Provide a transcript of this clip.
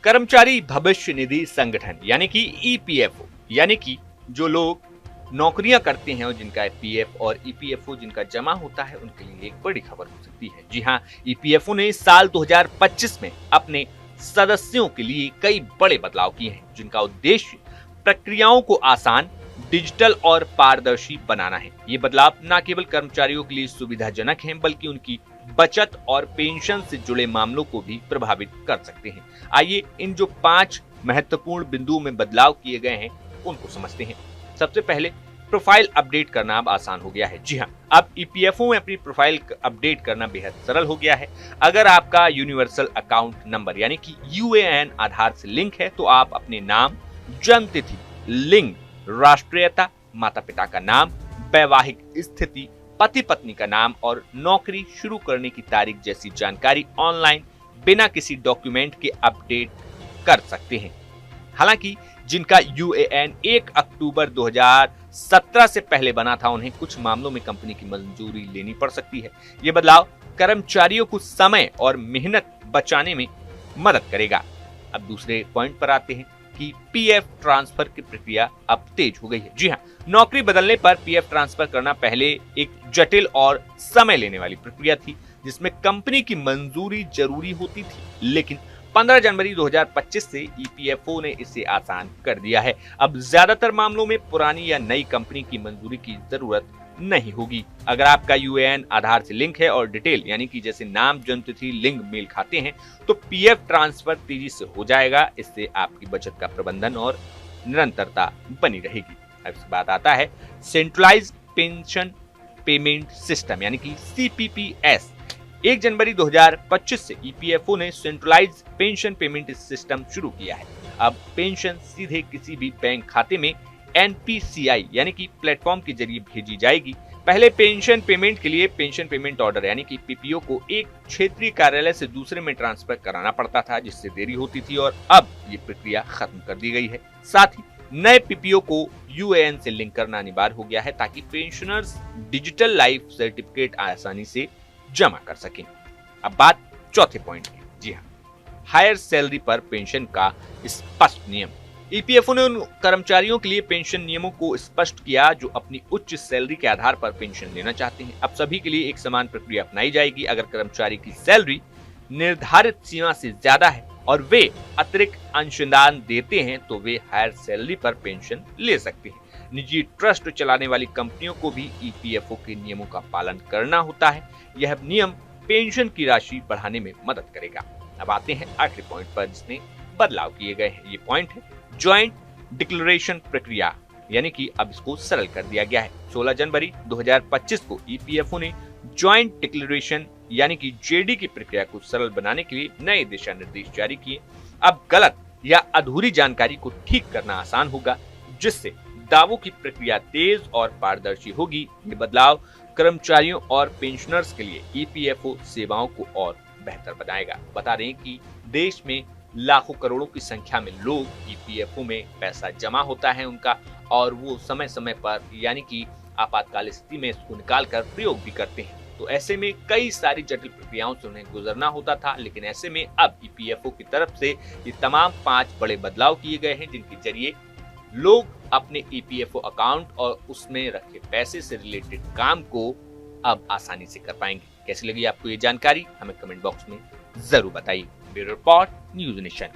कर्मचारी भविष्य निधि संगठन यानी कि ईपीएफओ, यानी कि जो लोग नौकरियां करते हैं और जिनका पीएफ और ईपीएफओ जिनका जमा होता है, उनके लिए एक बड़ी खबर हो सकती है। जी हां, ईपीएफओ ने साल 2025 में अपने सदस्यों के लिए कई बड़े बदलाव किए हैं, जिनका उद्देश्य प्रक्रियाओं को आसान, डिजिटल और पारदर्शी बनाना है। ये बदलाव न केवल कर्मचारियों के लिए सुविधाजनक हैं, बल्कि उनकी बचत और पेंशन से जुड़े मामलों को भी प्रभावित कर सकते हैं। आइए इन जो 5 महत्वपूर्ण बिंदुओं में बदलाव किए गए हैं उनको समझते हैं। सबसे पहले, प्रोफाइल अपडेट करना अब आसान हो गया है। जी हाँ, अब ईपीएफओ में अपनी प्रोफाइल अपडेट करना बेहद सरल हो गया है। अगर आपका यूनिवर्सल अकाउंट नंबर यानी कि यूएएन आधार से लिंक है, तो आप अपने नाम, जन्म तिथि, लिंग, राष्ट्रीयता, माता पिता का नाम, वैवाहिक स्थिति, पति पत्नी का नाम और नौकरी शुरू करने की तारीख जैसी जानकारी ऑनलाइन बिना किसी डॉक्यूमेंट के अपडेट कर सकते हैं। हालांकि जिनका यूएएन 1 अक्टूबर 2017 से पहले बना था, उन्हें कुछ मामलों में कंपनी की मंजूरी लेनी पड़ सकती है। ये बदलाव कर्मचारियों को समय और मेहनत बचाने में मदद करेगा। अब दूसरे पॉइंट पर आते हैं कि पीएफ ट्रांसफर की प्रक्रिया अब तेज हो गई है। जी हाँ, नौकरी बदलने पर पीएफ ट्रांसफर करना पहले एक जटिल और समय लेने वाली प्रक्रिया थी, जिसमें कंपनी की मंजूरी जरूरी होती थी। लेकिन 15 जनवरी 2025 से ईपीएफओ ने इसे आसान कर दिया है। अब ज्यादातर मामलों में पुरानी या नई कंपनी की मंजूरी की जरूरत नहीं होगी। अगर आपका यूएएन आधार से लिंक है और डिटेल यानी कि जैसे नाम, जन्म तिथि, लिंग मेल खाते हैं, तो पीएफ ट्रांसफर तेजी से हो जाएगा। इससे आपकी बचत का प्रबंधन और निरंतरता बनी रहेगी। अब इसके बाद आता है सेंट्रलाइज पेंशन पेमेंट सिस्टम यानी कि सीपीपीएस। 1 जनवरी 2025 से ईपीएफओ ने सेंट्रलाइज पेंशन पेमेंट सिस्टम शुरू किया है। अब पेंशन सीधे किसी भी बैंक खाते में एनपीसीआई यानी कि प्लेटफॉर्म के जरिए भेजी जाएगी। पहले पेंशन पेमेंट के लिए पेंशन पेमेंट ऑर्डर यानी कि पीपीओ को एक क्षेत्रीय कार्यालय से दूसरे में ट्रांसफर कराना पड़ता था, जिससे देरी होती थी, और अब ये प्रक्रिया खत्म कर दी गई है। साथ ही नए पीपीओ को यूएएन से लिंक करना अनिवार्य हो गया है, ताकि पेंशनर्स डिजिटल लाइफ सर्टिफिकेट आसानी से जमा कर सकें। अब बात चौथे पॉइंट की। जी हाँ, हायर सैलरी पर पेंशन का स्पष्ट नियम। ईपीएफओ ने उन कर्मचारियों के लिए पेंशन नियमों को स्पष्ट किया जो अपनी उच्च सैलरी के आधार पर पेंशन लेना चाहते हैं। अब सभी के लिए एक समान प्रक्रिया अपनाई जाएगी। अगर कर्मचारी की सैलरी निर्धारित सीमा से ज्यादा है और वे अतिरिक्त अंशदान देते हैं, तो वे हायर सैलरी पर पेंशन ले सकते हैं। निजी ट्रस्ट चलाने वाली कंपनियों को भी ईपीएफओ के नियमों का पालन करना होता है। यह नियम पेंशन की राशि बढ़ाने में मदद करेगा। अब आते हैं आखिरी पॉइंट पर, जिसमें बदलाव किए गए हैं। ये पॉइंट है ज्वाइंट डिक्लेरेशन प्रक्रिया, यानी कि अब इसको सरल कर दिया गया है। 16 जनवरी 2025 को ईपीएफओ ने ज्वाइंट डिक्लेरेशन यानी कि जेडी की प्रक्रिया को सरल बनाने के लिए नए दिशा निर्देश जारी किए। अब गलत या अधूरी जानकारी को ठीक करना आसान होगा, जिससे दावों की प्रक्रिया तेज और पारदर्शी होगी। ये बदलाव कर्मचारियों और पेंशनर्स के लिए ईपीएफओ सेवाओं को और बेहतर बनाएगा। बता दें कि देश में लाखों करोड़ों की संख्या में लोग ईपीएफओ में पैसा जमा होता है उनका, और वो समय समय पर यानी कि आपातकाल स्थिति में इसको निकाल कर प्रयोग भी करते हैं। तो ऐसे में कई सारी जटिल प्रक्रियाओं से उन्हें गुजरना होता था, लेकिन ऐसे में अब ईपीएफओ की तरफ से ये तमाम 5 बड़े बदलाव किए गए हैं, जिनके जरिए लोग अपने ईपीएफओ अकाउंट और उसमें रखे पैसे से रिलेटेड काम को अब आसानी से कर पाएंगे। कैसी लगी आपको ये जानकारी, हमें कमेंट बॉक्स में जरूर बताइए। Bureau report, news nation.